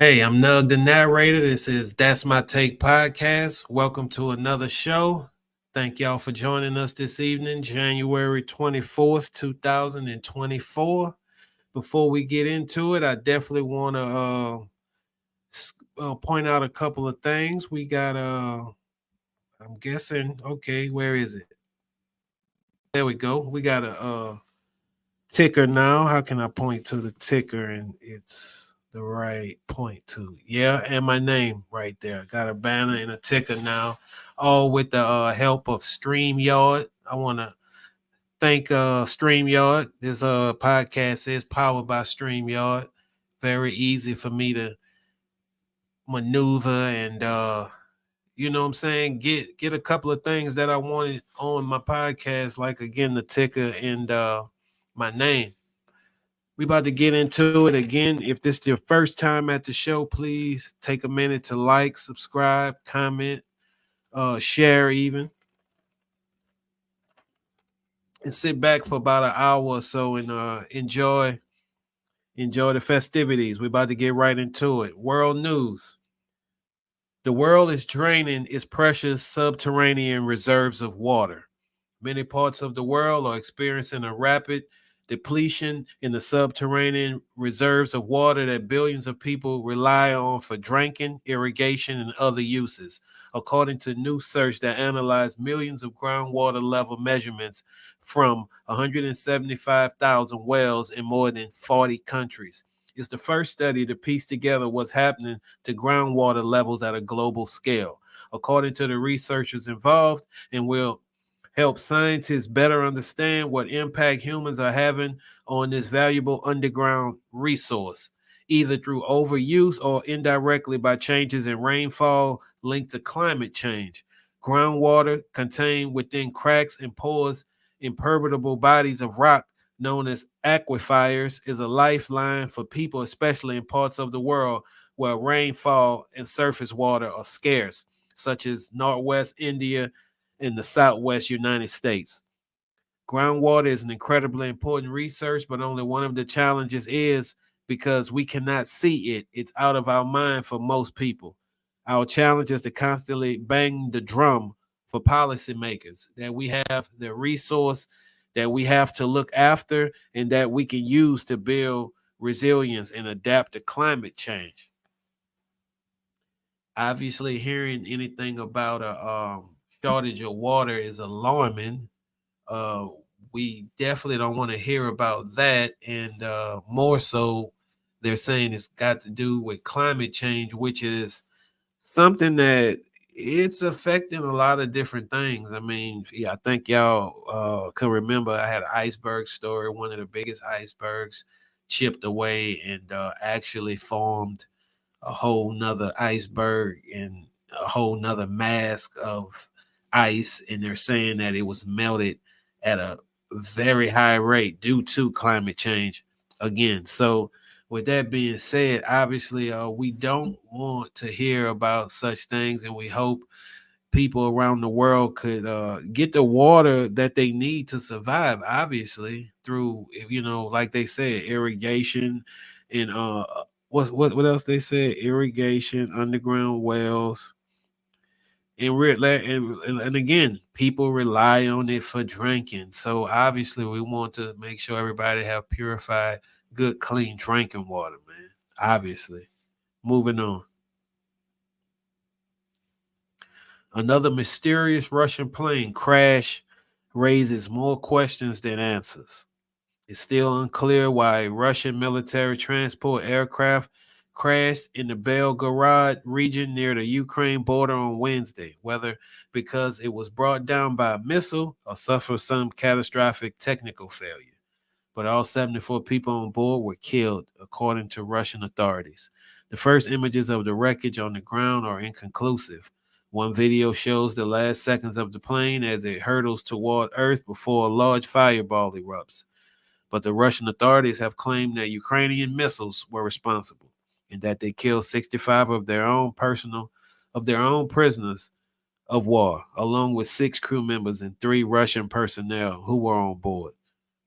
Hey, I'm Nug the narrator. This is That's My Take podcast. Welcome to another show. Thank y'all for joining us this evening, January 24th, 2024. Before we get into it, I definitely want to point out a couple of things. We got, I'm guessing, okay, where is it? There we go. We got a ticker now. How can I point to the ticker and it's the right point to? Yeah, and my name right there. Got a banner and a ticker now, all with the help of StreamYard. I want to thank StreamYard. This podcast is powered by StreamYard. Very easy for me to maneuver and you know what I'm saying, get a couple of things that I wanted on my podcast, like again the ticker and my name. We about to get into it again. If this is your first time at the show, please take a minute to like, subscribe, comment, share even, and sit back for about an hour or so and enjoy the festivities. We're about to get right into it. World news. The world is draining its precious subterranean reserves of water. Many parts of the world are experiencing a rapid depletion in the subterranean reserves of water that billions of people rely on for drinking, irrigation, and other uses, according to new research that analyzed millions of groundwater level measurements from 175,000 wells in more than 40 countries. It's the first study to piece together what's happening to groundwater levels at a global scale. According to the researchers involved, and will help scientists better understand what impact humans are having on this valuable underground resource, either through overuse or indirectly by changes in rainfall linked to climate change. Groundwater contained within cracks and pores in permeable bodies of rock known as aquifers is a lifeline for people, especially in parts of the world where rainfall and surface water are scarce, such as Northwest India in the Southwest United States. Groundwater is an incredibly important research, but only one of the challenges is because we cannot see it. It's out of our mind for most people. Our challenge is to constantly bang the drum for policymakers that we have the resource that we have to look after and that we can use to build resilience and adapt to climate change. Obviously, hearing anything about a shortage of water is alarming. Uh, we definitely don't want to hear about that, and more so, they're saying it's got to do with climate change, which is something that it's affecting a lot of different things. I mean, yeah, I think y'all can remember I had an iceberg story. One of the biggest icebergs chipped away and actually formed a whole nother iceberg and a whole nother mask of ice, and they're saying that it was melted at a very high rate due to climate change again. So with that being said, obviously we don't want to hear about such things, and we hope people around the world could get the water that they need to survive, obviously through, like they said, irrigation and what else they said, irrigation, underground wells, and again, people rely on it for drinking. So obviously we want to make sure everybody have purified, good, clean drinking water, man. Obviously. Moving on. Another mysterious Russian plane crash raises more questions than answers. It's still unclear why a Russian military transport aircraft crashed in the Belgorod region near the Ukraine border on Wednesday, whether because it was brought down by a missile or suffered some catastrophic technical failure. But all 74 people on board were killed, according to Russian authorities. The first images of the wreckage on the ground are inconclusive. One video shows the last seconds of the plane as it hurtles toward Earth before a large fireball erupts. But the Russian authorities have claimed that Ukrainian missiles were responsible and that they killed 65 of their own prisoners of war, along with 6 crew members and 3 Russian personnel who were on board.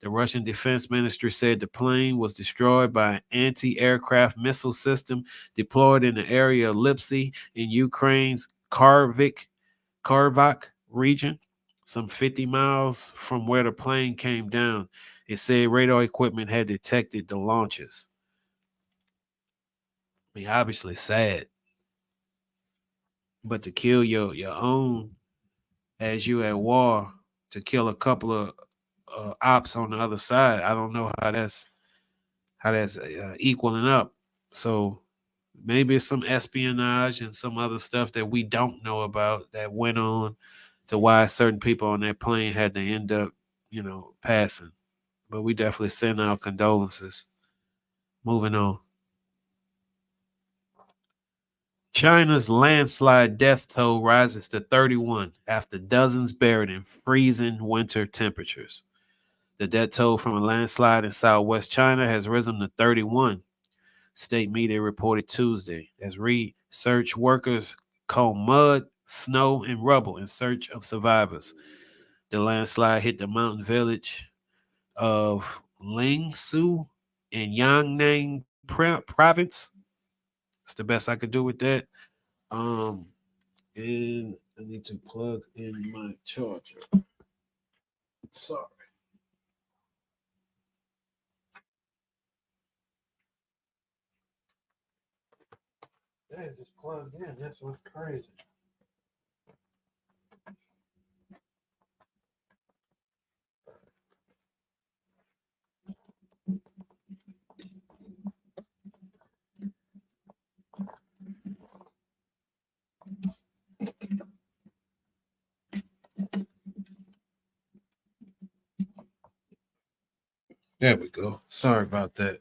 The Russian Defense Ministry said the plane was destroyed by an anti-aircraft missile system deployed in the area of Lipsy in Ukraine's Kharkiv region, some 50 miles from where the plane came down. It said radar equipment had detected the launches. I mean, obviously sad, but to kill your own as you at war, to kill a couple of ops on the other side, I don't know how that's equaling up. So maybe it's some espionage and some other stuff that we don't know about that went on to why certain people on that plane had to end up, passing. But we definitely send our condolences. Moving on. China's landslide death toll rises to 31 after dozens buried in freezing winter temperatures. The death toll from a landslide in southwest China has risen to 31, state media reported Tuesday, as research workers comb mud, snow, and rubble in search of survivors. The landslide hit the mountain village of Lingsu in Yangnam province. That's the best I could do with that. Um, and I need to plug in my charger. Sorry. That is just plugged in. That's what's crazy. There we go. Sorry about that.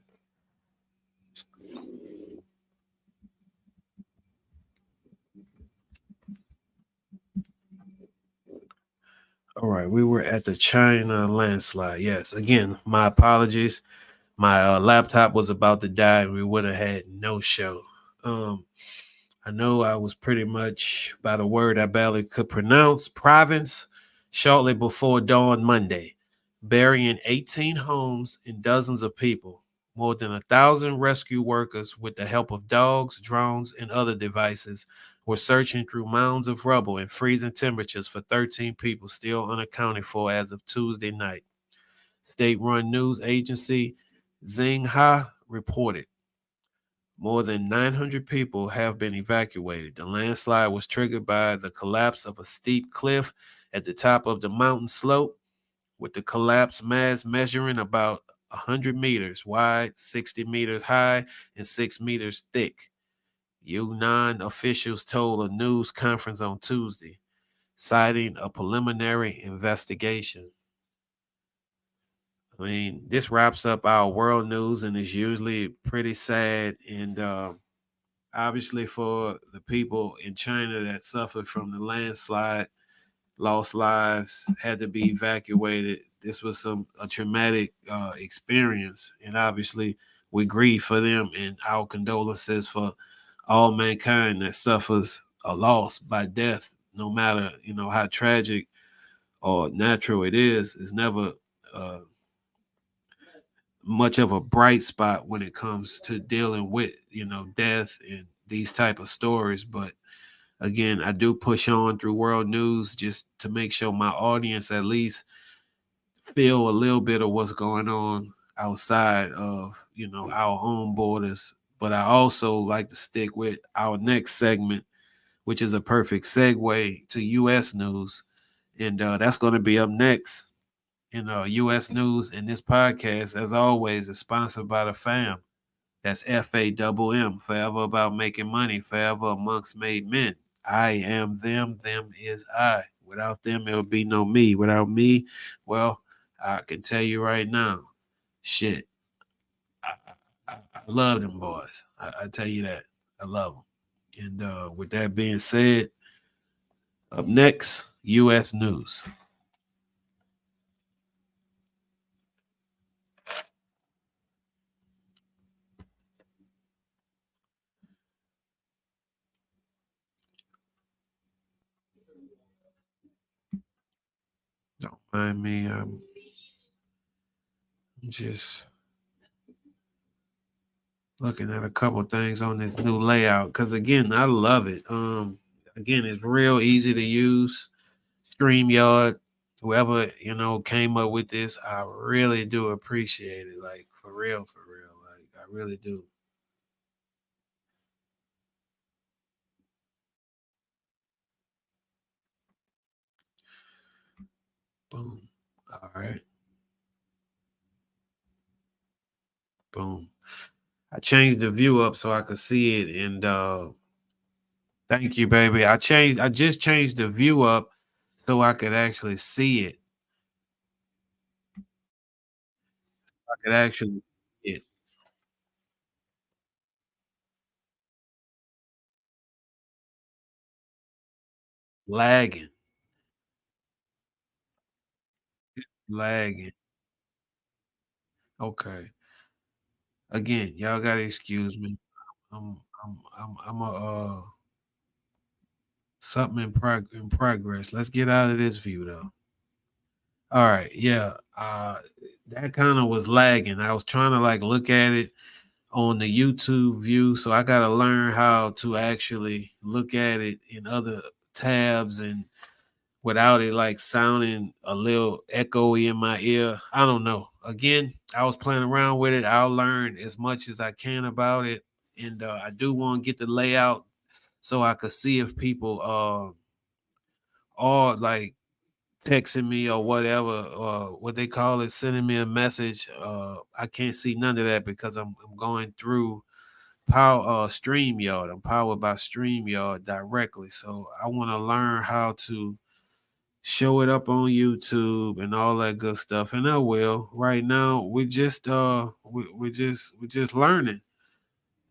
All right, we were at the China landslide. Yes, again, my apologies. My laptop was about to die, and we would have had no show. Um, I know I was pretty much by the word I barely could pronounce. Province shortly before dawn Monday, burying 18 homes and dozens of people. More than 1,000 rescue workers, with the help of dogs, drones, and other devices, were searching through mounds of rubble and freezing temperatures for 13 people still unaccounted for as of Tuesday night. State-run news agency Xinhua reported. More than 900 people have been evacuated. The landslide was triggered by the collapse of a steep cliff at the top of the mountain slope, with the collapse mass measuring about 100 meters wide, 60 meters high, and 6 meters thick. Yunnan officials told a news conference on Tuesday, citing a preliminary investigation. I mean, this wraps up our world news and is usually pretty sad and obviously for the people in China that suffered from the landslide, lost lives, had to be evacuated. This was a traumatic experience, and obviously we grieve for them and our condolences for all mankind that suffers a loss by death, no matter how tragic or natural it is. It's never uh, much of a bright spot when it comes to dealing with death and these type of stories. But again, I do push on through world news just to make sure my audience at least feel a little bit of what's going on outside of our own borders. But I also like to stick with our next segment, which is a perfect segue to U.S. news, and that's going to be up next. U.S. news, and this podcast, as always, is sponsored by the fam. That's FAMM, forever about making money, forever amongst made men. I am them, them is I. Without them, it'll be no me. Without me, well, I can tell you right now, shit, I, I love them boys. I tell you that. I love them. And with that being said, up next, U.S. news. Don't mind me. Just looking at a couple things on this new layout because again, I love it. Again, it's real easy to use. StreamYard, whoever came up with this, I really do appreciate it. Like for real, for real. Like I really do. Boom. All right. Boom. I changed the view up so I could see it, and thank you, baby. I just changed the view up so I could actually see it. I could actually see it lagging, lagging. Okay. Again, y'all gotta excuse me. I'm a something in progress. Let's get out of this view though. All right, yeah. That kind of was lagging. I was trying to like look at it on the YouTube view, so I gotta learn how to actually look at it in other tabs and without it like sounding a little echoey in my ear. I don't know. Again, I was playing around with it. I'll learn as much as I can about it, and I do want to get the layout so I could see if people are like texting me or whatever, what they call it, sending me a message. I can't see none of that because I'm going through StreamYard. I'm powered by StreamYard directly. So I want to learn how to show it up on YouTube and all that good stuff. And I will. Right now, we're just learning.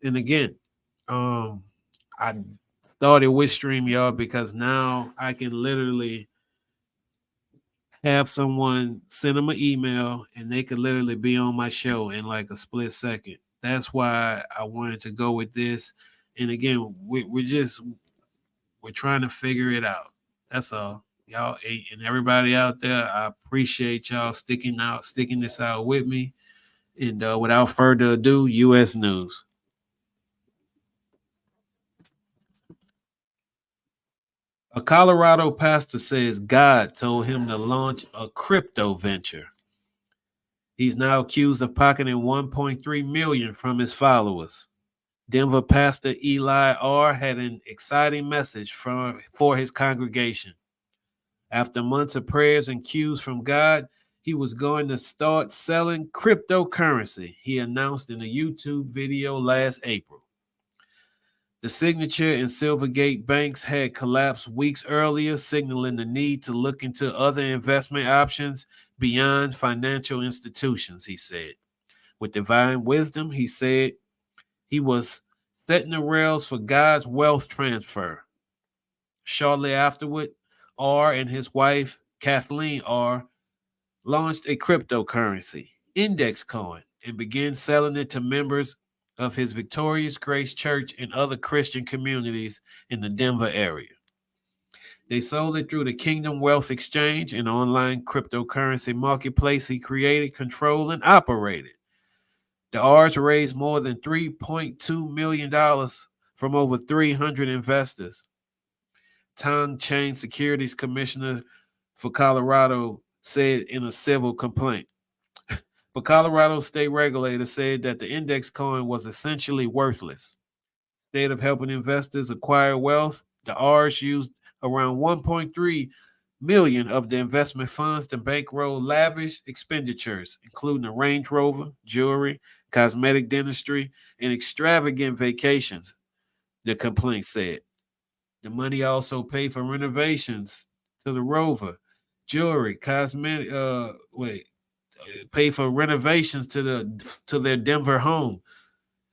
And again, um I started with StreamYard because now I can literally have someone send them an email and they could literally be on my show in like a split second. That's why I wanted to go with this. And again, we're trying to figure it out. That's all. Y'all and everybody out there, I appreciate y'all sticking this out with me. And without further ado, U.S. news. A Colorado pastor says God told him to launch a crypto venture. He's now accused of pocketing 1.3 million from his followers. Denver pastor Eli R. had an exciting message for his congregation. After months of prayers and cues from God, he was going to start selling cryptocurrency, he announced in a YouTube video last April. The Signature and Silvergate banks had collapsed weeks earlier, signaling the need to look into other investment options beyond financial institutions, he said. With divine wisdom, he said he was setting the rails for God's wealth transfer. Shortly afterward, R and his wife, Kathleen R., launched a cryptocurrency, Index Coin, and began selling it to members of his Victorious Grace Church and other Christian communities in the Denver area. They sold it through the Kingdom Wealth Exchange, an online cryptocurrency marketplace he created, controlled, and operated. The R's raised more than $3.2 million from over 300 investors. Tom Chain Securities Commissioner for Colorado said in a civil complaint. But Colorado state regulator said that the index coin was essentially worthless. Instead of helping investors acquire wealth, the R's used around 1.3 million of the investment funds to bankroll lavish expenditures, including a Range Rover, jewelry, cosmetic dentistry, and extravagant vacations, the complaint said. The money also paid for renovations to the Rover, jewelry, cosmetic. Paid for renovations to their Denver home.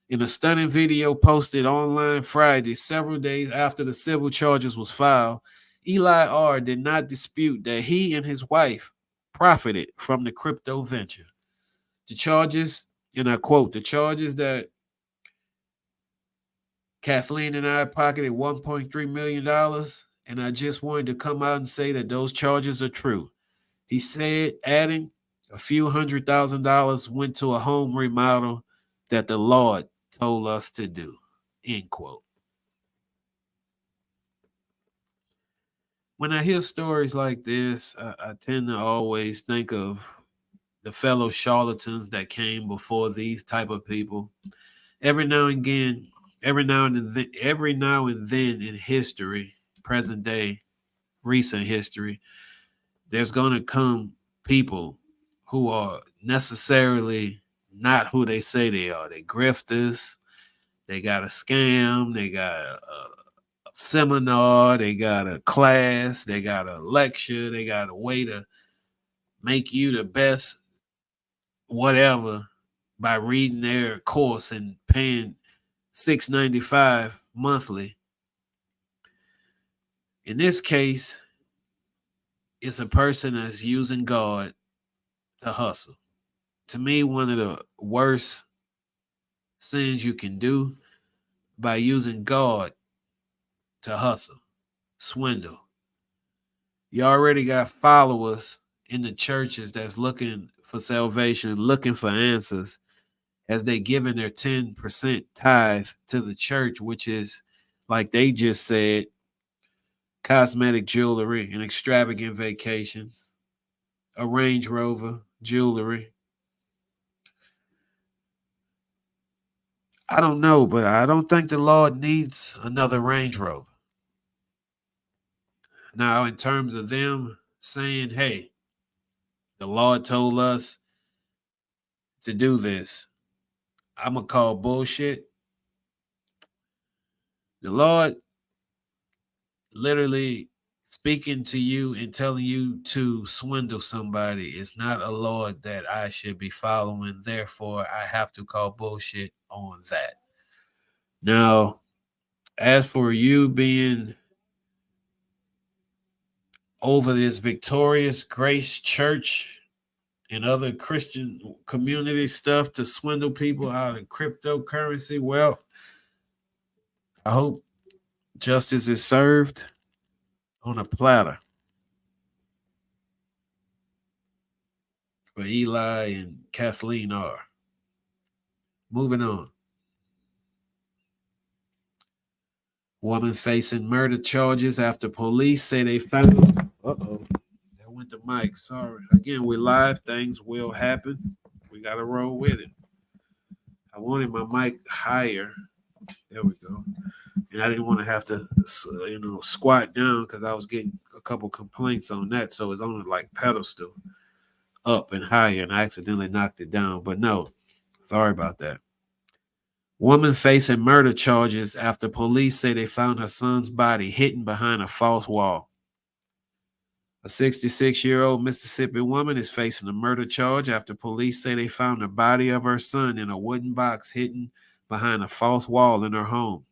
In a stunning video posted online Friday, several days after the civil charges was filed, Eli R. did not dispute that he and his wife profited from the crypto venture. The charges, and I quote, the charges that Kathleen and I pocketed $1.3 million, and I just wanted to come out and say that those charges are true. He said, adding, A few $100,000 went to a home remodel that the Lord told us to do. End quote. When I hear stories like this, I tend to always think of the fellow charlatans that came before these type of people. Every now and again, every now and then in history, present day, recent history, there's gonna come people who are necessarily not who they say they are. They grifters. They got a scam. They got a seminar. They got a class. They got a lecture. They got a way to make you the best whatever by reading their course and paying $6.95 monthly. In this case, it's a person that's using God to hustle. To me, one of the worst sins you can do by using God to hustle, swindle. You already got followers in the churches that's looking for salvation, looking for answers, as they giving their 10% tithe to the church, which is, like they just said, cosmetic jewelry and extravagant vacations, a Range Rover, jewelry. I don't know, but I don't think the Lord needs another Range Rover. Now, in terms of them saying, hey, the Lord told us to do this, I'm going to call bullshit. The Lord literally speaking to you and telling you to swindle somebody is not a Lord that I should be following. Therefore, I have to call bullshit on that. Now, as for you being over this Victorious Grace Church and other Christian community stuff to swindle people out of cryptocurrency, well, I hope justice is served on a platter for Eli and Kathleen R. Moving on. Woman facing murder charges after police say they found. Uh-oh. That went to Mike. Sorry. Again, we're live. Things will happen. We got to roll with it. I wanted my mic higher. There we go. And I didn't want to have to, squat down because I was getting a couple complaints on that. So it's only like pedestal up and higher, and I accidentally knocked it down. But no, sorry about that. Woman facing murder charges after police say they found her son's body hidden behind a false wall. A 66-year-old Mississippi woman is facing a murder charge after police say they found the body of her son in a wooden box hidden behind a false wall in her home.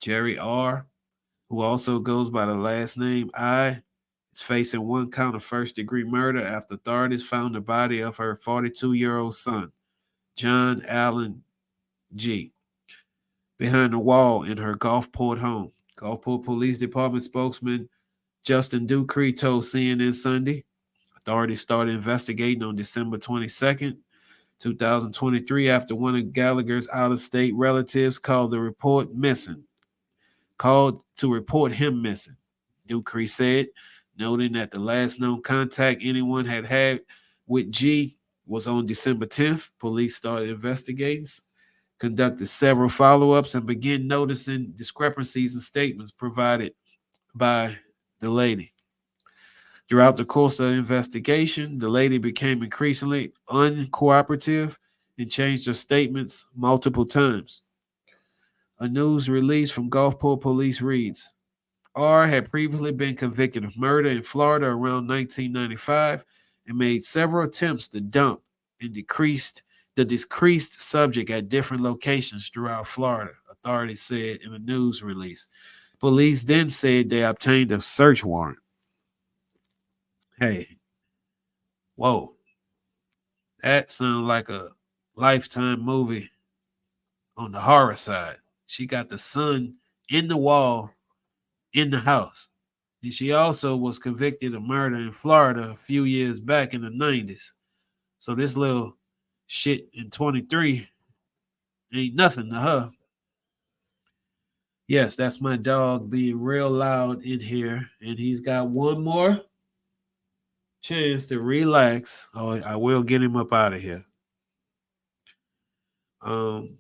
Jerry R., who also goes by the last name I, is facing one count of first-degree murder after authorities found the body of her 42-year-old son, John Allen G., behind a wall in her Gulfport home. Gulfport Police Department spokesman Justin Ducree told CNN Sunday authorities started investigating on December 22nd, 2023, after one of Gallagher's out-of-state relatives called to report him missing, Ducree said, noting that the last known contact anyone had with G was on December 10th. Police started investigating, conducted several follow-ups, and began noticing discrepancies in statements provided by the lady. Throughout the course of the investigation, the lady became increasingly uncooperative and changed her statements multiple times. A news release from Gulfport Police reads, R had previously been convicted of murder in Florida around 1995 and made several attempts to dump and the decreased subject at different locations throughout Florida, authorities said in a news release. Police then said they obtained a search warrant. Hey, whoa, that sounds like a Lifetime movie on the horror side. She got the son in the wall in the house. And she also was convicted of murder in Florida a few years back in the 90s. So this little shit in 23 ain't nothing to her. Yes, that's my dog being real loud in here, and he's got one more chance to relax. Oh, I will get him up out of here. Um,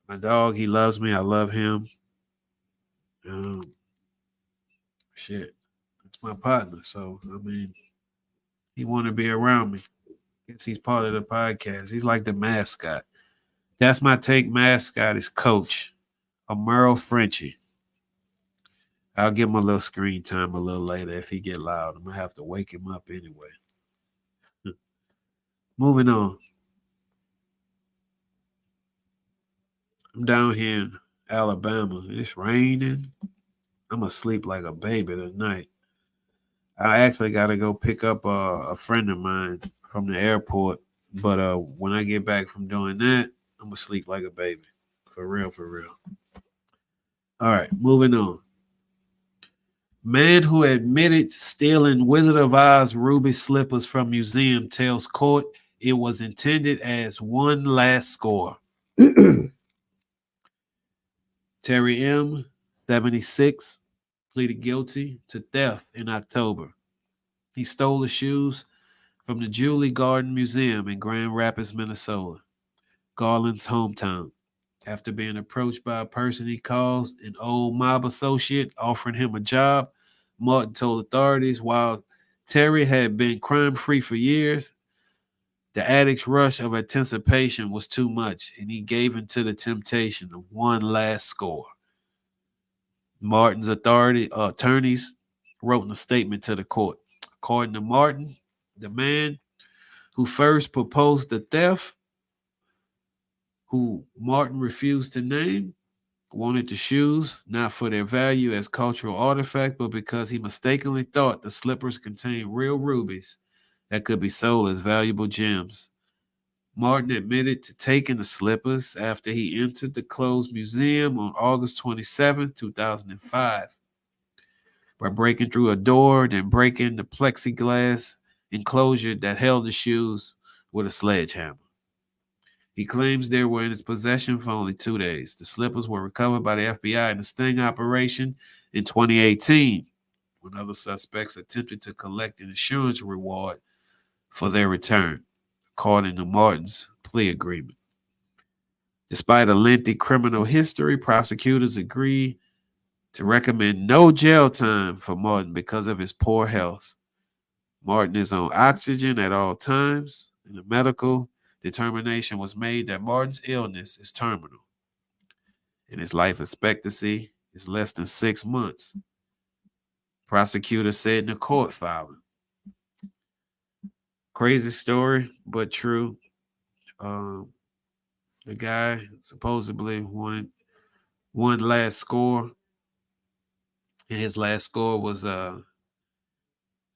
my dog, he loves me. I love him. Um, shit, it's my partner. So I mean, he want to be around me. Guess he's part of the podcast. He's like the mascot. That's my take. Mascot is Coach, a Merle Frenchie. I'll give him a little screen time a little later if he get loud. I'm gonna have to wake him up anyway. Moving on. I'm down here in Alabama. It's raining. I'm asleep like a baby tonight. I actually got to go pick up a friend of mine from the airport. But when I get back from doing that, I'm gonna sleep like a baby. For real, for real. All right, moving on. Man who admitted stealing Wizard of Oz ruby slippers from museum tells court it was intended as one last score. Terry M., 76, pleaded guilty to theft in October. He stole the shoes from the Julie Garden Museum in Grand Rapids, Minnesota, Garland's hometown. After being approached by a person he calls an old mob associate offering him a job, Martin told authorities while Terry had been crime free for years, the addict's rush of anticipation was too much, and he gave in to the temptation of one last score. Martin's attorneys wrote in a statement to the court. According to Martin, the man who first proposed the theft, who Martin refused to name, wanted the shoes not for their value as cultural artifact, but because he mistakenly thought the slippers contained real rubies that could be sold as valuable gems. Martin admitted to taking the slippers after he entered the closed museum on August 27, 2005, by breaking through a door, then breaking the plexiglass enclosure that held the shoes with a sledgehammer. He claims they were in his possession for only 2 days. The slippers were recovered by the FBI in a sting operation in 2018 when other suspects attempted to collect an insurance reward for their return, according to Martin's plea agreement. Despite a lengthy criminal history, prosecutors agreed to recommend no jail time for Martin because of his poor health. Martin is on oxygen at all times, and a medical determination was made that Martin's illness is terminal, and his life expectancy is less than 6 months. Prosecutors said in the court filing. Crazy story, but true. Um, the guy supposedly wanted one last score, and his last score was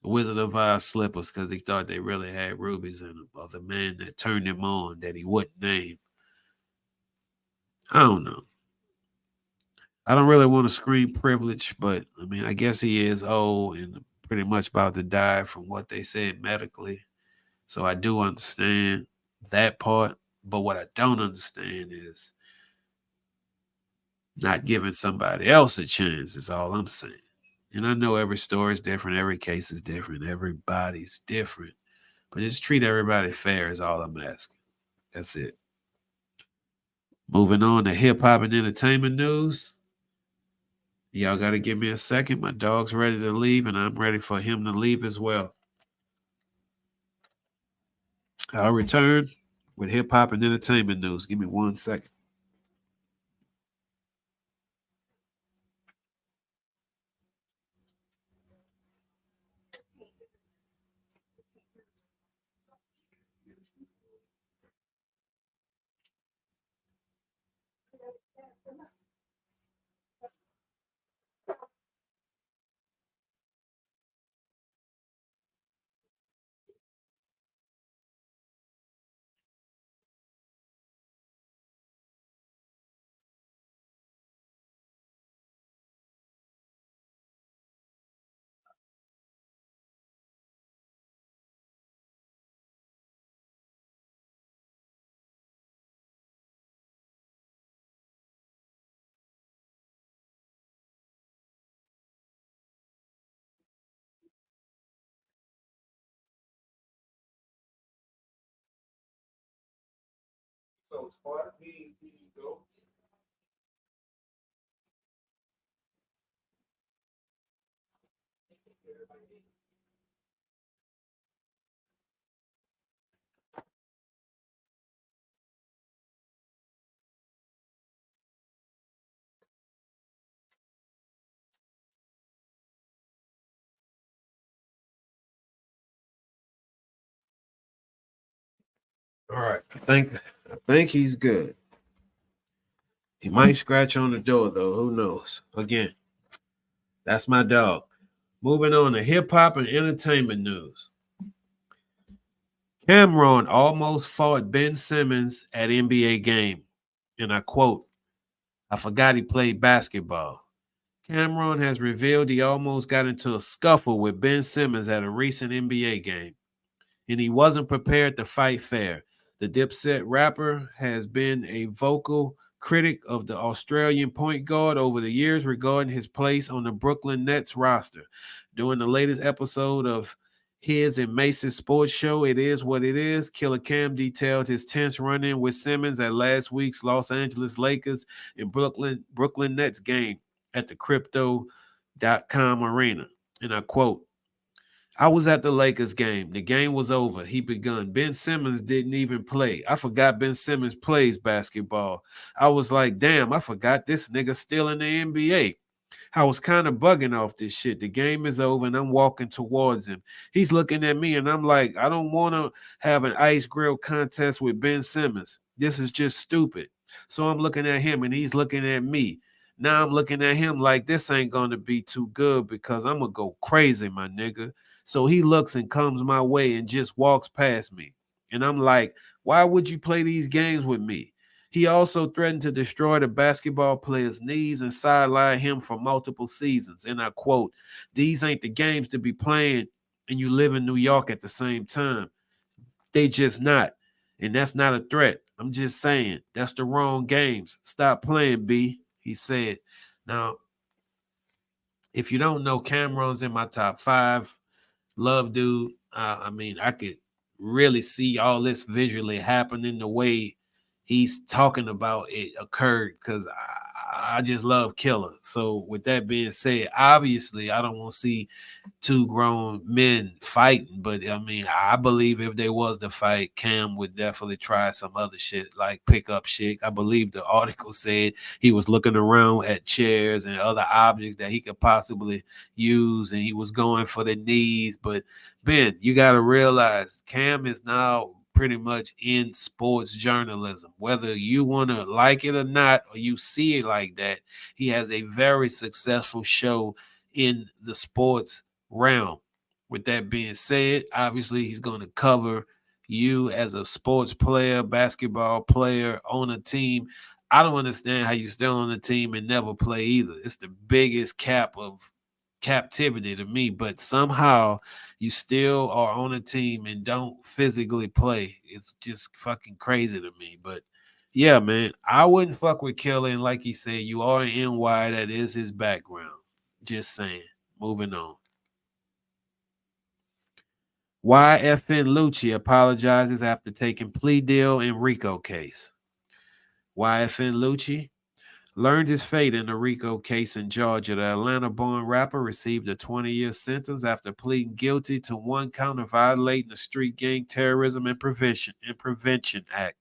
Wizard of Oz slippers because he thought they really had rubies in them, or the man that turned him on that he wouldn't name. I don't know. I don't really want to scream privilege, but I mean, I guess he is old and pretty much about to die from what they said medically. So I do understand that part. But what I don't understand is not giving somebody else a chance, is all I'm saying. And I know every story is different, every case is different, everybody's different. But just treat everybody fair is all I'm asking. That's it. Moving on to hip hop and entertainment news. Y'all got to give me a second. My dog's ready to leave, and I'm ready for him to leave as well. I'll return with hip hop and entertainment news. Give me 1 second. All right. I think he's good. He might scratch on the door though. Who knows? Again, that's my dog. Moving on to hip hop and entertainment news. Cameron almost fought Ben Simmons at NBA game. And I quote, I forgot he played basketball. Cameron has revealed he almost got into a scuffle with Ben Simmons at a recent NBA game, and he wasn't prepared to fight fair. The Dipset rapper has been a vocal critic of the Australian point guard over the years regarding his place on the Brooklyn Nets roster. During the latest episode of his and Mace's sports show, It Is What It Is, Killer Cam detailed his tense run-in with Simmons at last week's Los Angeles Lakers and Brooklyn Nets game at the Crypto.com arena. And I quote, I was at the Lakers game. The game was over. He begun. Ben Simmons didn't even play. I forgot Ben Simmons plays basketball. I was like, damn, I forgot this nigga still in the NBA. I was kind of bugging off this shit. The game is over and I'm walking towards him. He's looking at me and I'm like, I don't want to have an ice grill contest with Ben Simmons. This is just stupid. So I'm looking at him and he's looking at me. Now I'm looking at him like this ain't going to be too good because I'm going to go crazy, my nigga. So he looks and comes my way and just walks past me. And I'm like, why would you play these games with me? He also threatened to destroy the basketball player's knees and sideline him for multiple seasons. And I quote, these ain't the games to be playing and you live in New York at the same time. They just not. And that's not a threat. I'm just saying that's the wrong games. Stop playing, B, he said. Now, if you don't know, Cameron's in my top 5. Love dude. I mean, I could really see all this visually happening the way he's talking about it occurred because I just love Killer. So with that being said, obviously I don't want to see two grown men fighting, but I mean, I believe if there was to fight, Cam would definitely try some other shit like pick up shit. I believe the article said he was looking around at chairs and other objects that he could possibly use, and he was going for the knees. But Ben, you got to realize Cam is now pretty much in sports journalism. Whether you want to like it or not, or you see it like that, he has a very successful show in the sports realm. With that being said, obviously he's going to cover you as a sports player, basketball player on a team. I don't understand how you still on the team and never play either. It's the biggest cap of captivity to me, but somehow you still are on a team and don't physically play. It's just fucking crazy to me. But yeah, man, I wouldn't fuck with Kelly. And like he said, you are an NY. That is his background. Just saying. Moving on. YFN Lucci apologizes after taking plea deal in RICO case. YFN Lucci learned his fate in the RICO case in Georgia. The Atlanta-born rapper received a 20-year sentence after pleading guilty to one count of violating the Street Gang Terrorism and Prevention Act.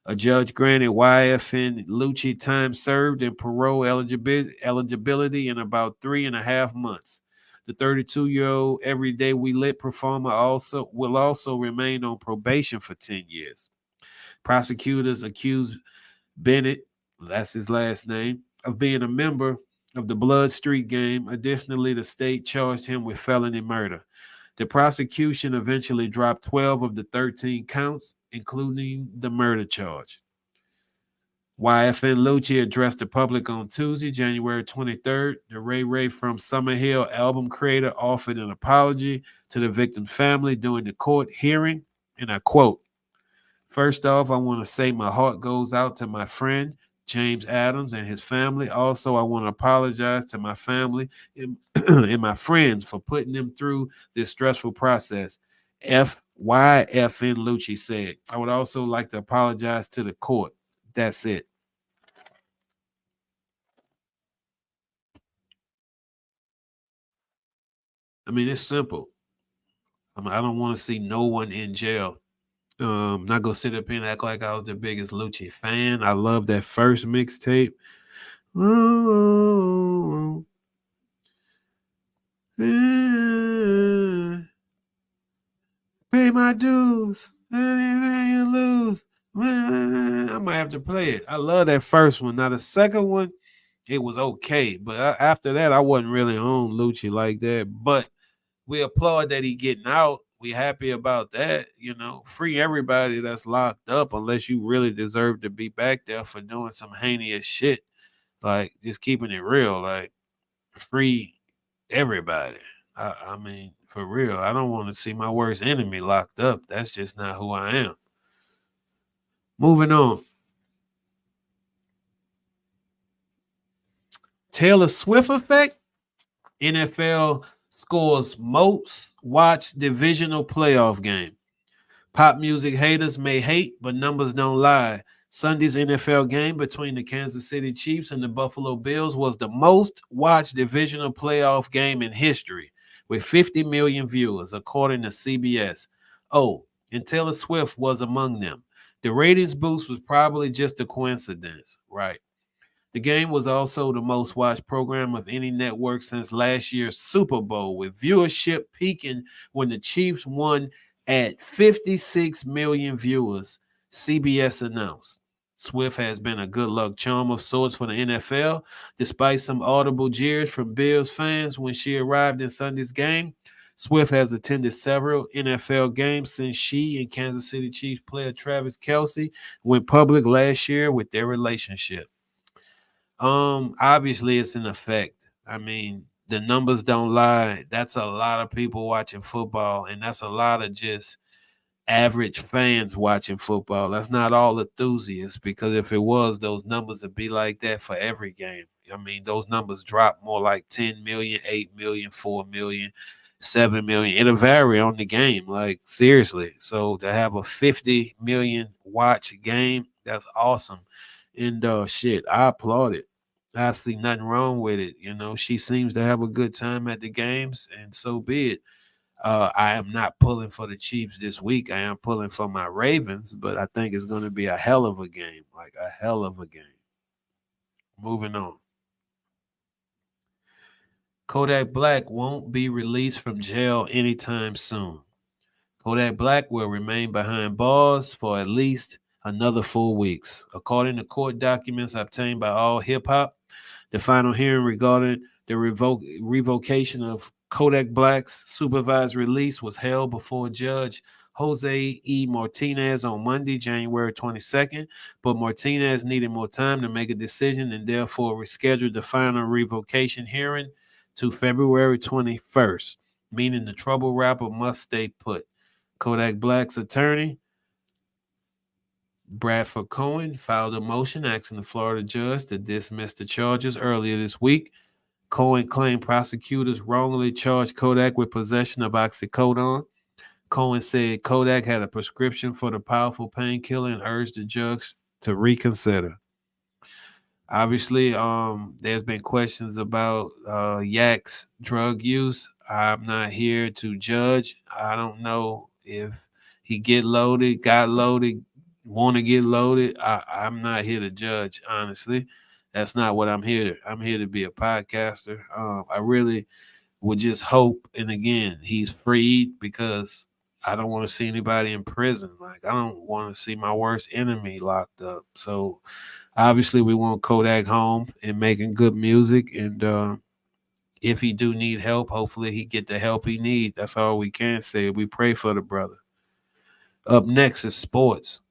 A judge granted YFN Lucci time served and parole eligibility in about 3.5 months. The 32-year-old Everyday We Lit performer will also remain on probation for 10 years. Prosecutors accused Bennett, that's his last name, of being a member of the Blood Street Gang. Additionally, the state charged him with felony murder. The prosecution eventually dropped 12 of the 13 counts, including the murder charge. YFN Lucci addressed the public on Tuesday, January 23rd. The Ray Ray from Summerhill album creator offered an apology to the victim family during the court hearing, and I quote, first off, I want to say my heart goes out to my friend, James Adams, and his family. Also, I want to apologize to my family and, and my friends for putting them through this stressful process. F YFN Lucci said. I would also like to apologize to the court. That's it. I mean, it's simple. I don't want to see no one in jail. Not gonna sit up here and act like I was the biggest Lucci fan. I love that first mixtape. Ooh, pay my dues. Anything you lose. I might have to play it. I love that first one. Now the second one, it was okay, but after that, I wasn't really on Lucci like that. But we applaud that he getting out. We happy about that. You know, free everybody that's locked up unless you really deserve to be back there for doing some heinous shit. Like just keeping it real. Like free everybody. I mean, for real. I don't want to see my worst enemy locked up. That's just not who I am. Moving on. Taylor Swift effect. NFL scores most watched divisional playoff game. Pop music haters may hate, but numbers don't lie. Sunday's NFL game between the Kansas City Chiefs and the Buffalo Bills was the most watched divisional playoff game in history, with 50 million viewers, according to CBS. Oh, and Taylor Swift was among them. The ratings boost was probably just a coincidence, right? The game was also the most watched program of any network since last year's Super Bowl, with viewership peaking when the Chiefs won at 56 million viewers, CBS announced. Swift has been a good luck charm of sorts for the NFL, despite some audible jeers from Bills fans when she arrived in Sunday's game. Swift has attended several NFL games since she and Kansas City Chiefs player Travis Kelce went public last year with their relationship. Obviously it's an effect. I mean, the numbers don't lie. That's a lot of people watching football, and that's a lot of just average fans watching football. That's not all enthusiasts, because if it was, those numbers would be like that for every game. I mean, those numbers drop more like 10 million, 8 million, 4 million, 7 million. It'll vary on the game, like seriously. So to have a 50 million watch game, that's awesome. And shit, I applaud it. I see nothing wrong with it. You know, she seems to have a good time at the games, and so be it. I am not pulling for the Chiefs this week. I am pulling for my Ravens, but I think it's going to be a hell of a game, like a hell of a game. Moving on. Kodak Black won't be released from jail anytime soon. Kodak Black will remain behind bars for at least another 4 weeks. According to court documents obtained by All Hip Hop, the final hearing regarding the revocation of Kodak Black's supervised release was held before Judge Jose E. Martinez on Monday, January 22nd, but Martinez needed more time to make a decision and therefore rescheduled the final revocation hearing to February 21st, meaning the trouble rapper must stay put. Kodak Black's attorney, Bradford Cohen, filed a motion asking the Florida judge to dismiss the charges earlier this week. Cohen claimed prosecutors wrongly charged Kodak with possession of oxycodone. Cohen said Kodak had a prescription for the powerful painkiller and urged the judge to reconsider. Obviously, there's been questions about Yak's drug use. I'm not here to judge. I don't know if he got loaded, want to get loaded. I'm not here to judge, honestly. That's not what I'm here. I'm here to be a podcaster. I really would just hope, and again, he's freed, because I don't want to see anybody in prison. Like, I don't want to see my worst enemy locked up. So obviously, we want Kodak home and making good music. And if he do need help, hopefully he get the help he need. That's all we can say. We pray for the brother. Up next is sports.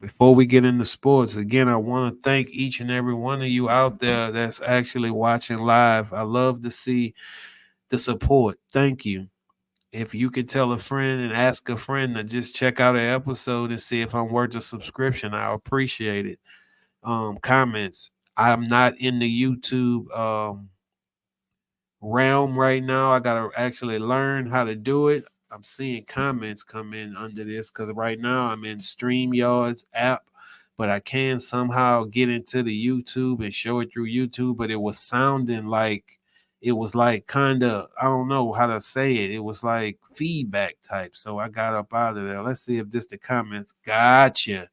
Before we get into sports, again, I want to thank each and every one of you out there that's actually watching live. I love to see the support. Thank you. If you could tell a friend and ask a friend to just check out an episode and see if I'm worth a subscription, I appreciate it. Comments. I'm not in the YouTube realm right now. I gotta actually learn how to do it. I'm seeing comments come in under this because right now I'm in StreamYard's app, but I can somehow get into the YouTube and show it through YouTube. But it was sounding like it was like kind of, I don't know how to say it. It was like feedback type. So I got up out of there. Let's see if this the comments. Gotcha.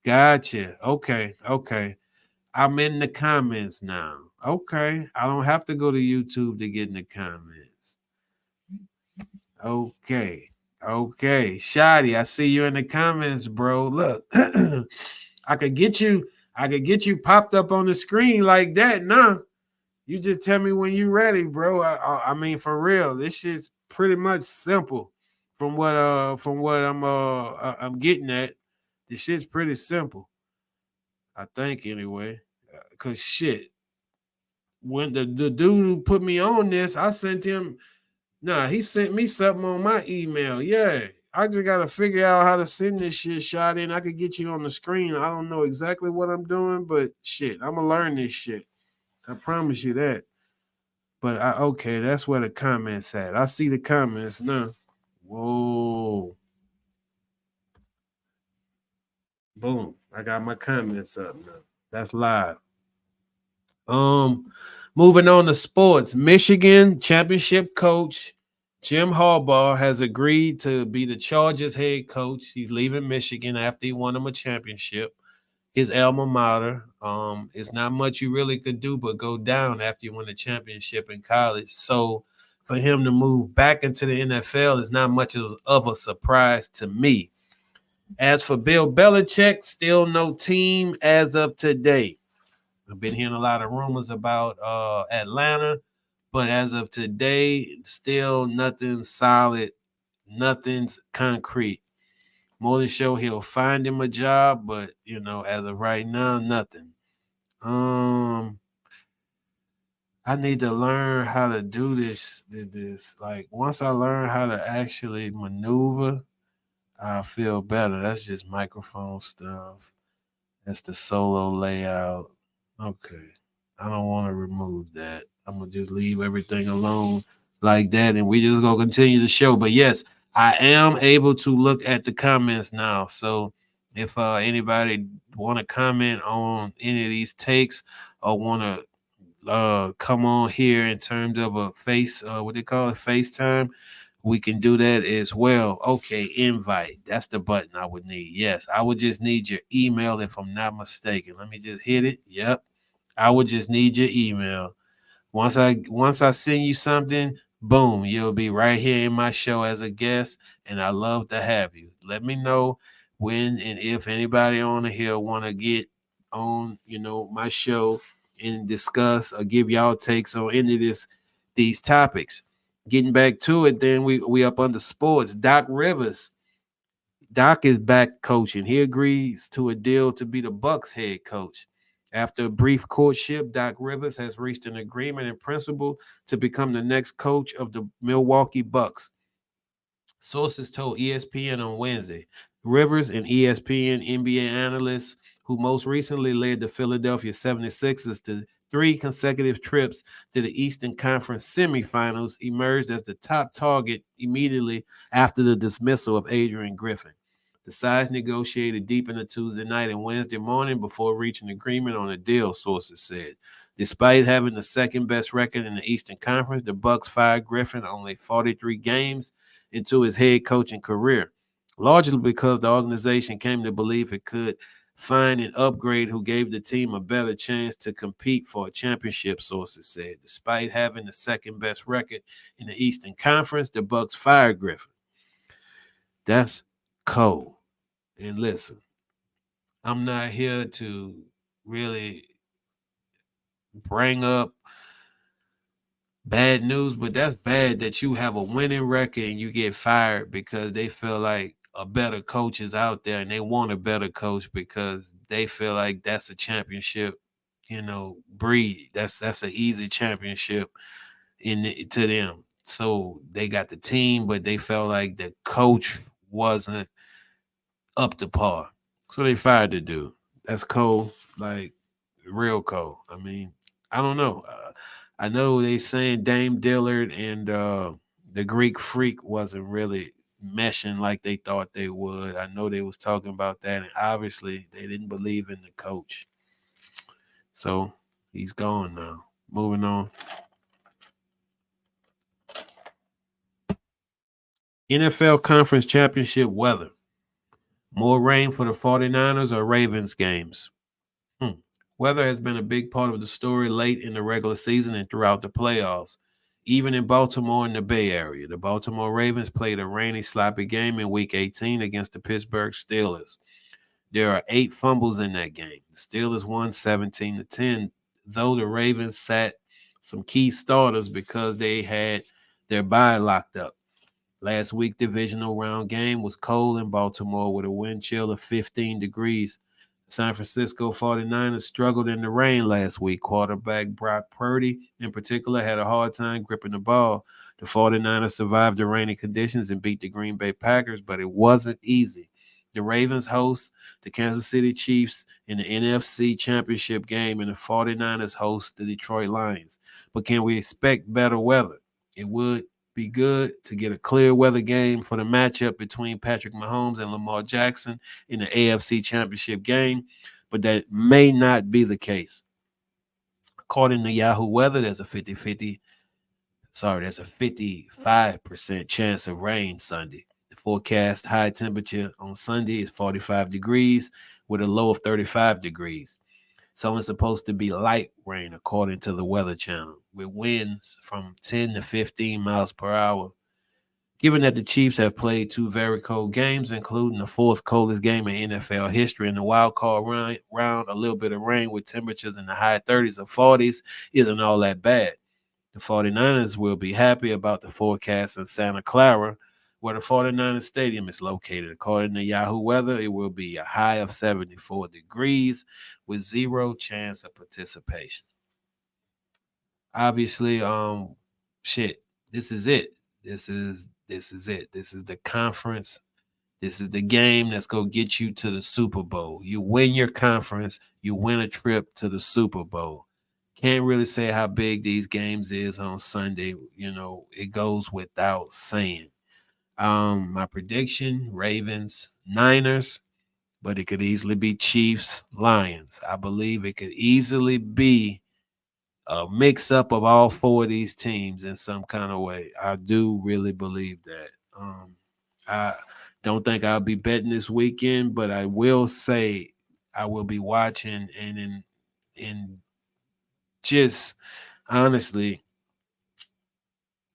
Gotcha. Okay. Okay. I'm in the comments now. Okay. I don't have to go to YouTube to get in the comments. Okay. Okay. Shotty, I see you in the comments, bro. Look. I could get you popped up on the screen like that. Nah. You just tell me when you ready, bro. I mean for real. This shit's pretty much simple from what I'm getting at. This shit's pretty simple. I think anyway. Cause shit, when the dude who put me on this, I sent him. Nah, he sent me something on my email. Yeah, I just gotta figure out how to send this shit, shot in. I could get you on the screen. I don't know exactly what I'm doing, but shit, I'm gonna learn this shit. I promise you that. But okay, that's where the comments at. I see the comments now. Whoa, boom! I got my comments up now. That's live. Um, Moving on to sports. Michigan championship coach Jim Harbaugh has agreed to be the Chargers head coach. He's leaving Michigan after he won them a championship. His alma mater. It's not much you really could do but go down after you win a championship in college. So for him to move back into the NFL is not much of a surprise to me. As for Bill Belichick, still no team as of today. I've been hearing a lot of rumors about Atlanta, but as of today, still nothing solid, nothing's concrete. More than sure he'll find him a job, but as of right now, nothing. Um, I need to learn how to do this. Like once I learn how to actually maneuver, I feel better. That's just microphone stuff. That's the solo layout. Okay. I don't want to remove that. I'm gonna just leave everything alone like that and we just gonna continue the show. But yes, I am able to look at the comments now. So if anybody want to comment on any of these takes or want to come on here in terms of a face what they call it, FaceTime, we can do that as well. Okay, invite. That's the button I would need. Yes, I would just need your email if I'm not mistaken. Let me just hit it. Yep. I would just need your email. Once I send you something, boom, you'll be right here in my show as a guest, and I love to have you. Let me know when and if anybody on here want to get on, my show and discuss or give y'all takes on any of these topics. Getting back to it, then we up under sports. Doc Rivers. Doc is back coaching. He agrees to a deal to be the Bucks head coach. After a brief courtship, Doc Rivers has reached an agreement in principle to become the next coach of the Milwaukee Bucks. Sources told ESPN on Wednesday. Rivers, an ESPN NBA analyst who most recently led the Philadelphia 76ers to three consecutive trips to the Eastern Conference semifinals, emerged as the top target immediately after the dismissal of Adrian Griffin. The sides negotiated deep into Tuesday night and Wednesday morning before reaching agreement on a deal, sources said. Despite having the second best record in the Eastern Conference, the Bucks fired Griffin only 43 games into his head coaching career, largely because the organization came to believe it could find an upgrade who gave the team a better chance to compete for a championship, sources said. Despite having the second best record in the Eastern Conference, the Bucks fired Griffin. That's cold. And listen, I'm not here to really bring up bad news, but that's bad that you have a winning record and you get fired because they feel like a better coach is out there and they want a better coach because they feel like that's a championship, breed. That's an easy championship to them. So they got the team, but they felt like the coach wasn't up to par. So they fired the dude. That's cold, like real cold. I mean, I don't know. I know they saying Dame Dillard and the Greek Freak wasn't really meshing like they thought they would. I know they was talking about that, and obviously they didn't believe in the coach. So he's gone now. Moving on. NFL Conference Championship weather. More rain for the 49ers or Ravens games? Weather has been a big part of the story late in the regular season and throughout the playoffs. Even in Baltimore and the Bay Area, the Baltimore Ravens played a rainy, sloppy game in Week 18 against the Pittsburgh Steelers. There are 8 fumbles in that game. The Steelers won 17-10, though the Ravens sat some key starters because they had their bye locked up. Last week, divisional round game was cold in Baltimore with a wind chill of 15 degrees. The San Francisco 49ers struggled in the rain last week. Quarterback Brock Purdy, in particular, had a hard time gripping the ball. The 49ers survived the rainy conditions and beat the Green Bay Packers, but it wasn't easy. The Ravens host the Kansas City Chiefs in the NFC Championship game, and the 49ers host the Detroit Lions. But can we expect better weather? It would be good to get a clear weather game for the matchup between Patrick Mahomes and Lamar Jackson in the AFC Championship game, but that may not be the case. According to Yahoo Weather, there's a 55% chance of rain Sunday. The forecast high temperature on Sunday is 45 degrees with a low of 35 degrees. So it's supposed to be light rain, according to the Weather Channel, with winds from 10 to 15 miles per hour. Given that the Chiefs have played 2 very cold games, including the 4th coldest game in NFL history in the wild card round, a little bit of rain with temperatures in the high 30s or 40s isn't all that bad. The 49ers will be happy about the forecast in Santa Clara, where the 49ers Stadium is located. According to Yahoo Weather, it will be a high of 74 degrees with 0 chance of participation. Obviously, shit, this is it. This is it. This is the conference. This is the game that's going to get you to the Super Bowl. You win your conference, you win a trip to the Super Bowl. Can't really say how big these games is on Sunday. You know, it goes without saying. My prediction, Ravens, Niners, but it could easily be Chiefs, Lions. I believe it could easily be a mix up of all 4 of these teams in some kind of way. I do really believe that. I don't think I'll be betting this weekend, but I will say I will be watching and just honestly,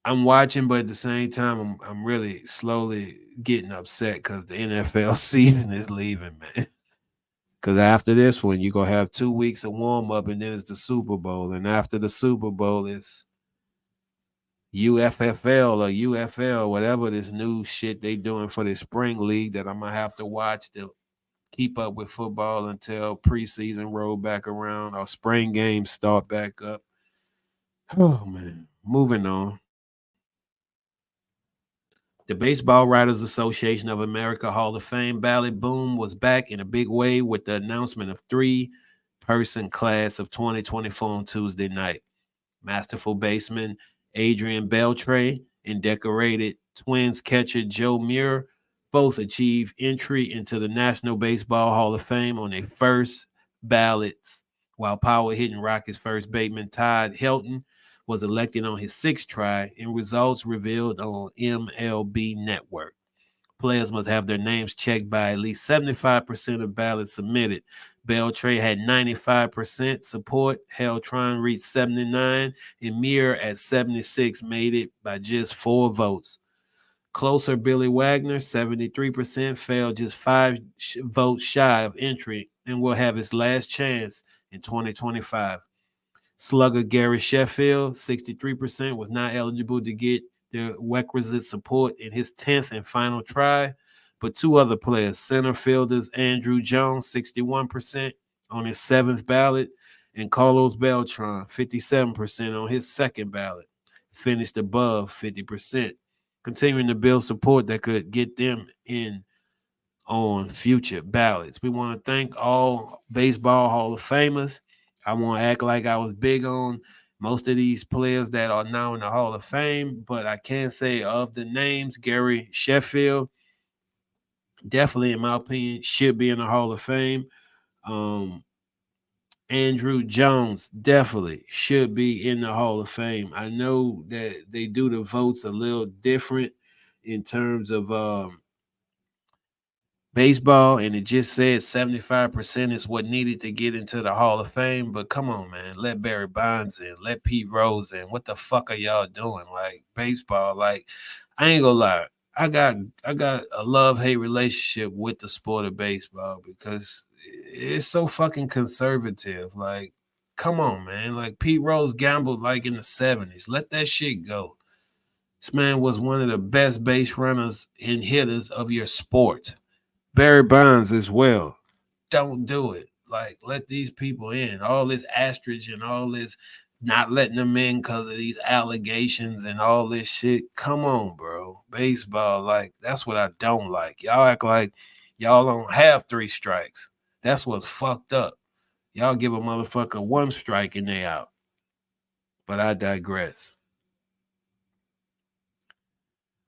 I'm watching, but at the same time, I'm really slowly getting upset because the NFL season is leaving, man. Because after this one, you're gonna have 2 weeks of warm up, and then it's the Super Bowl, and after the Super Bowl, it's UFFL or UFL, whatever this new shit they doing for the spring league that I'm gonna have to watch to keep up with football until preseason roll back around or spring games start back up. Oh man, moving on. The Baseball Writers Association of America Hall of Fame ballot boom was back in a big way with the announcement of 3-person class of 2024 on Tuesday night. Masterful baseman Adrian Beltre and decorated Twins catcher Joe Muir both achieved entry into the National Baseball Hall of Fame on their first ballots, while power hitting Rockets first baseman Todd Helton was elected on his 6th try and results revealed on MLB Network. Players must have their names checked by at least 75% of ballots submitted. Beltre had 95% support. Heltron reached 79, and Muir at 76 made it by just 4 votes. Closer Billy Wagner, 73%, fell just 5 votes shy of entry and will have his last chance in 2025. Slugger Gary Sheffield, 63%, was not eligible to get the requisite support in his 10th and final try. But 2 other players, center fielders Andrew Jones, 61% on his 7th ballot, and Carlos Beltran, 57% on his 2nd ballot, finished above 50%, continuing to build support that could get them in on future ballots. We want to thank all Baseball Hall of Famers. I want to act like I was big on most of these players that are now in the Hall of Fame, but I can say of the names, Gary Sheffield, definitely, in my opinion, should be in the Hall of Fame. Um, Andrew Jones definitely should be in the Hall of Fame. I know that they do the votes a little different in terms of baseball, and it just said 75% is what needed to get into the Hall of Fame. But come on, man, let Barry Bonds in, let Pete Rose in. What the fuck are y'all doing? Like baseball, like I ain't gonna lie. I got a love-hate relationship with the sport of baseball because it's so fucking conservative. Like, come on, man. Like Pete Rose gambled like in the 70s. Let that shit go. This man was one of the best base runners and hitters of your sport. Barry Bonds as well. Don't do it. Like, let these people in. All this ostrich and all this not letting them in because of these allegations and all this shit. Come on, bro. Baseball, like, that's what I don't like. Y'all act like y'all don't have three strikes. That's what's fucked up. Y'all give a motherfucker one strike and they out. But I digress.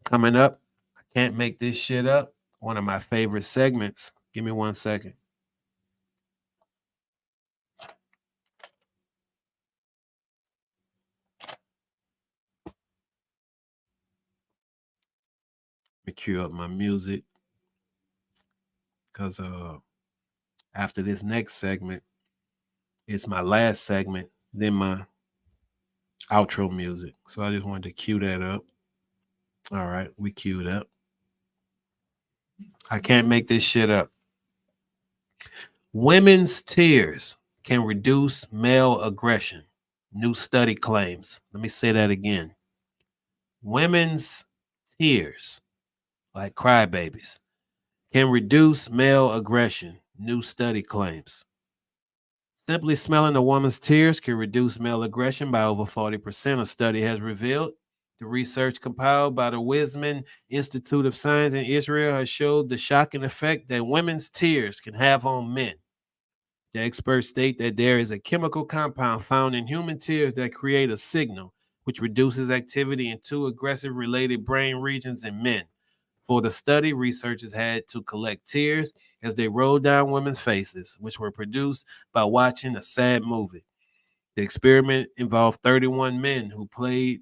Coming up, I can't make this shit up. One of my favorite segments. Give me 1 second. Let me cue up my music because after this next segment, it's my last segment, then my outro music. So I just wanted to cue that up. All right, we queued up. I can't make this shit up. Women's tears can reduce male aggression. New study claims. Let me say that again. Women's tears, like crybabies, can reduce male aggression. New study claims. Simply smelling a woman's tears can reduce male aggression by over 40%, a study has revealed. The research compiled by the Weizmann Institute of Science in Israel has showed the shocking effect that women's tears can have on men. The experts state that there is a chemical compound found in human tears that create a signal which reduces activity in two aggressive related brain regions in men. For the study, researchers had to collect tears as they rolled down women's faces, which were produced by watching a sad movie. The experiment involved 31 men who played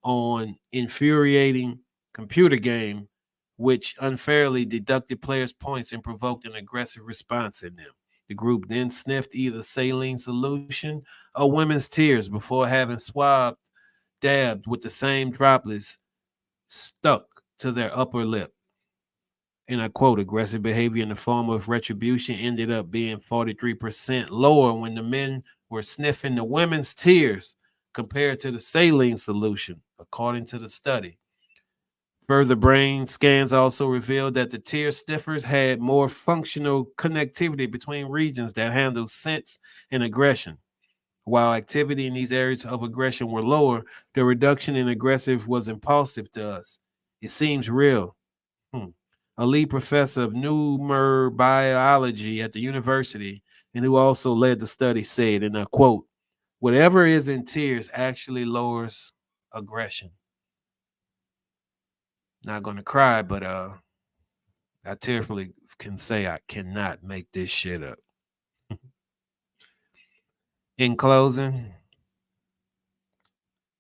on infuriating computer game, which unfairly deducted players' points and provoked an aggressive response in them. The group then sniffed either saline solution or women's tears before having swabbed, dabbed with the same droplets stuck to their upper lip. And I quote, aggressive behavior in the form of retribution ended up being 43% lower when the men were sniffing the women's tears compared to the saline solution, according to the study. Further brain scans also revealed that the tear sniffers had more functional connectivity between regions that handle sense and aggression. While activity in these areas of aggression were lower, the reduction in aggressive was impulsive to us. It seems real. A lead professor of neurobiology at the university and who also led the study said, and I quote, whatever is in tears actually lowers aggression. Not going to cry, but I tearfully can say I cannot make this shit up. In closing,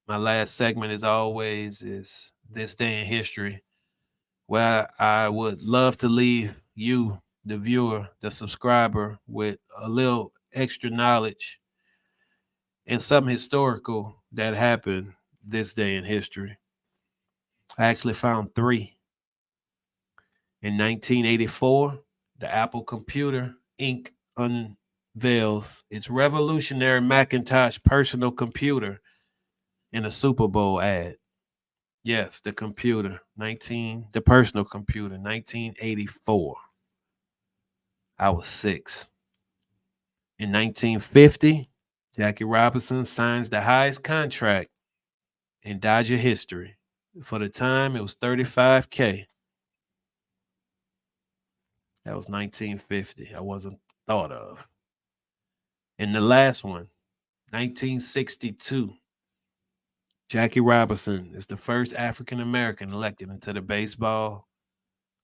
my last segment as always is this day in history, where I would love to leave you, the viewer, the subscriber, with a little extra knowledge and something historical that happened this day in history. I actually found three. In 1984, the Apple Computer Inc. unveils its revolutionary Macintosh personal computer in a Super Bowl ad. Yes, the personal computer, 1984. I was 6. In 1950, Jackie Robinson signs the highest contract in Dodger history. For the time, it was $35K. That was 1950. I wasn't thought of. And the last one, 1962, Jackie Robinson is the first African American elected into the Baseball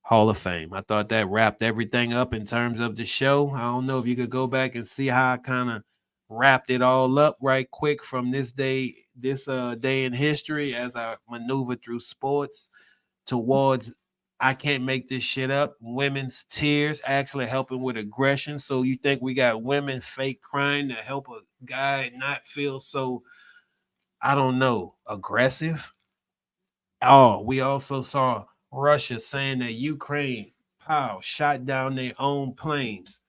Hall of Fame. I thought that wrapped everything up in terms of the show. I don't know if you could go back and see how I kind of wrapped it all up right quick from this day in history as I maneuver through sports towards I can't make this shit up. Women's tears actually helping with aggression. So you think we got women fake crying to help a guy not feel so, I don't know, aggressive? Oh, we also saw Russia saying that Ukraine, pow, shot down their own planes.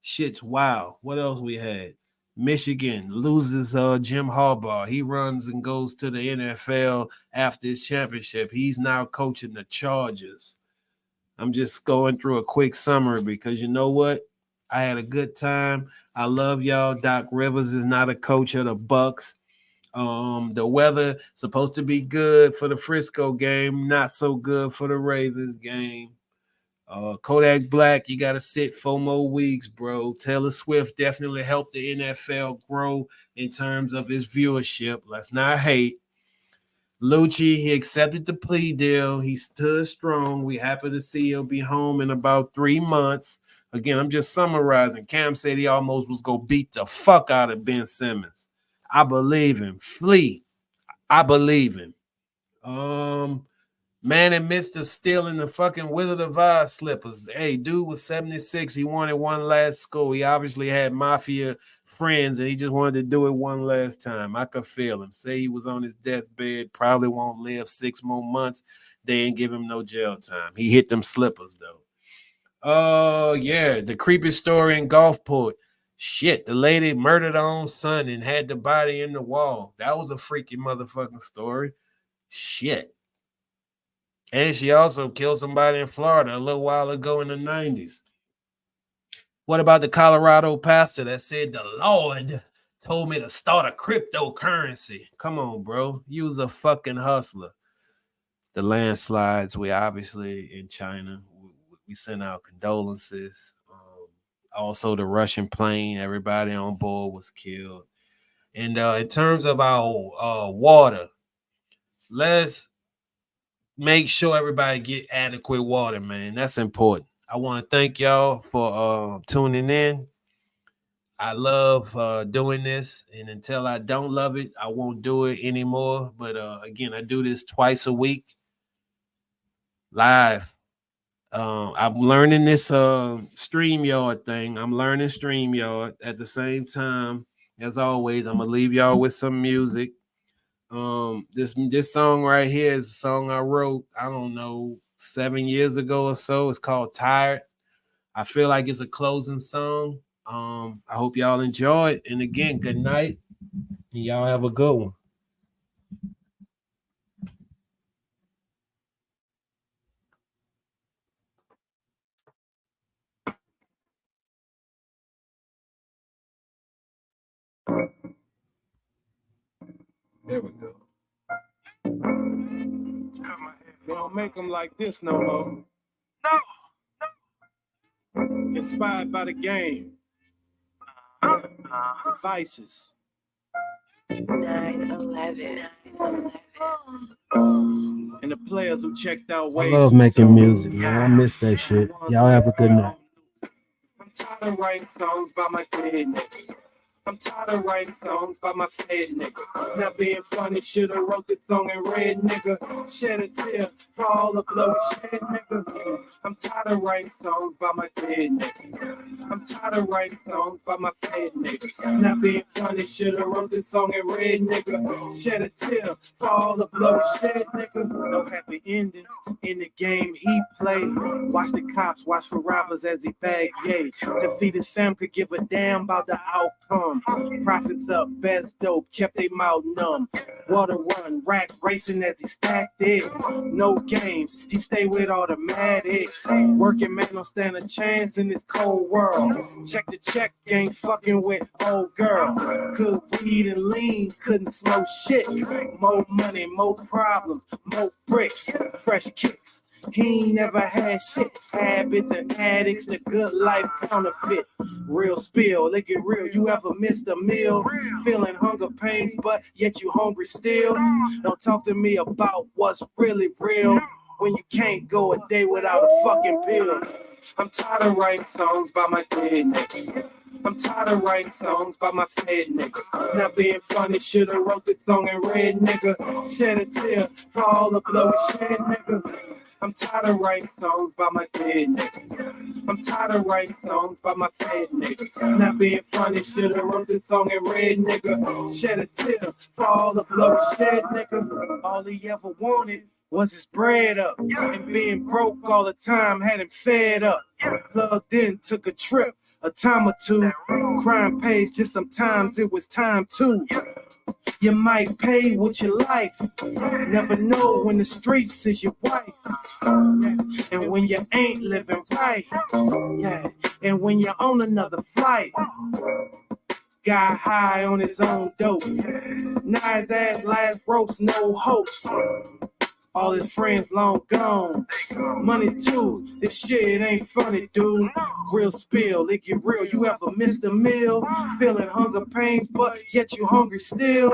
Shit's wild. What else we had? Michigan loses Jim Harbaugh. He runs and goes to the NFL after his championship. He's now coaching the Chargers. I'm just going through a quick summary because you know what? I had a good time. I love y'all. Doc Rivers is not a coach of the Bucks. The weather supposed to be good for the Frisco game, not so good for the Ravens game. Kodak Black, you got to sit 4 more weeks, bro. Taylor Swift definitely helped the NFL grow in terms of its viewership. Let's not hate. Lucci, he accepted the plea deal. He stood strong. We happy to see he'll be home in about 3 months. Again, I'm just summarizing. Cam said he almost was going to beat the fuck out of Ben Simmons. I believe him. Flea, I believe him. Man and Mr. stealing the fucking Wizard of Oz slippers. Hey, dude was 76. He wanted one last score. He obviously had mafia friends and he just wanted to do it one last time. I could feel him. Say he was on his deathbed, probably won't live 6 more months. They ain't give him no jail time. He hit them slippers though. Oh, yeah. The creepy story in Gulfport. Shit, the lady murdered her own son and had the body in the wall. That was a freaky motherfucking story. Shit. And she also killed somebody in Florida a little while ago in the 90s. What about the Colorado pastor that said the Lord told me to start a cryptocurrency? Come on, bro. You was a fucking hustler. The landslides, we obviously in China. We sent out condolences. Also, the Russian plane, everybody on board was killed. And in terms of our water, let's make sure everybody get adequate water, man. That's important. I want to thank y'all for tuning in. I love doing this, and until I don't love it, I won't do it anymore. But again, I do this twice a week live. I'm learning this StreamYard thing. I'm learning StreamYard at the same time. As always, I'm gonna leave y'all with some music. This song right here is a song I wrote, I don't know, 7 years ago or so. It's called Tired. I feel like it's a closing song. I hope y'all enjoy it. And again, good night. And y'all have a good one. There we go. They don't make them like this no more. Inspired by the game. Devices. 9/11. And the players who checked out waves. I love making music, man. I miss that shit. Y'all have a good night. I'm tired of writing songs by my dead niggas. I'm tired of writing songs by my fed niggas. Not being funny, shoulda wrote this song in red, nigga. Shed a tear for all the blood we shed, nigga. I'm tired of writing songs by my dead niggas. I'm tired of writing songs by my fed niggas. Not being funny, shoulda wrote this song in red, nigga. Shed a tear for all the blood we shed, nigga. No happy endings in the game he played. Watch the cops, watch for robbers as he bagged, yay. Defeat his fam could give a damn about the outcome. Profits up, best dope, kept they mouth numb. Water run, rack racing as he stacked it. No games, he stay with automatics. Working man don't stand a chance in this cold world. Check the check, ain't fucking with old girl. Good weed and lean, couldn't smoke shit. More money, more problems, more bricks, fresh kicks. He ain't never had shit. Habits and addicts, the good life counterfeit. Real spill, they get real. You ever missed a meal? Feeling hunger pains, but yet you hungry still? Don't talk to me about what's really real when you can't go a day without a fucking pill. I'm tired of writing songs by my dead niggas. I'm tired of writing songs by my fed niggas. Not being funny, shoulda wrote this song in red, nigga. Shed a tear for all the blood we shed, nigga. I'm tired of writing songs by my dead niggas. I'm tired of writing songs by my fed niggas. Not being funny, shoulda wrote this song in red, nigga. Shed a tear for all the blood we shed, nigga. All he ever wanted was his bread up, and being broke all the time had him fed up. Plugged in, took a trip, a time or two. Crime pays, just sometimes it was time too. You might pay with your life, never know when the streets is your wife. And when you ain't living right, and when you're on another flight. Got high on his own dope. Now his ass last ropes, no hope. All his friends long gone. Money too, this shit ain't funny, dude. Real spill, it get real. You ever missed a meal? Feeling hunger pains, but yet you hungry still?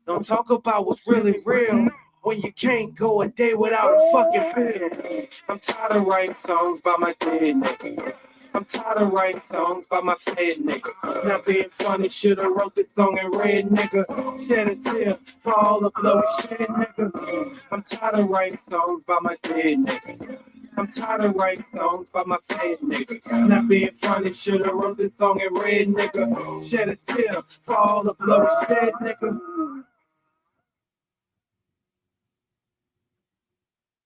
Don't talk about what's really real when you can't go a day without a fucking pill. I'm tired of writing songs by my dead nigga. I'm tired of writing songs by my fed nigga. Not being funny, shoulda wrote this song in red, nigga. Shed a tear for all the blood we shed, nigga. I'm tired of writing songs by my dead nigga. I'm tired of writing songs by my fed nigga. Not being funny, shoulda wrote this song in red, nigga. Shed a tear for all the blood we shed, nigga.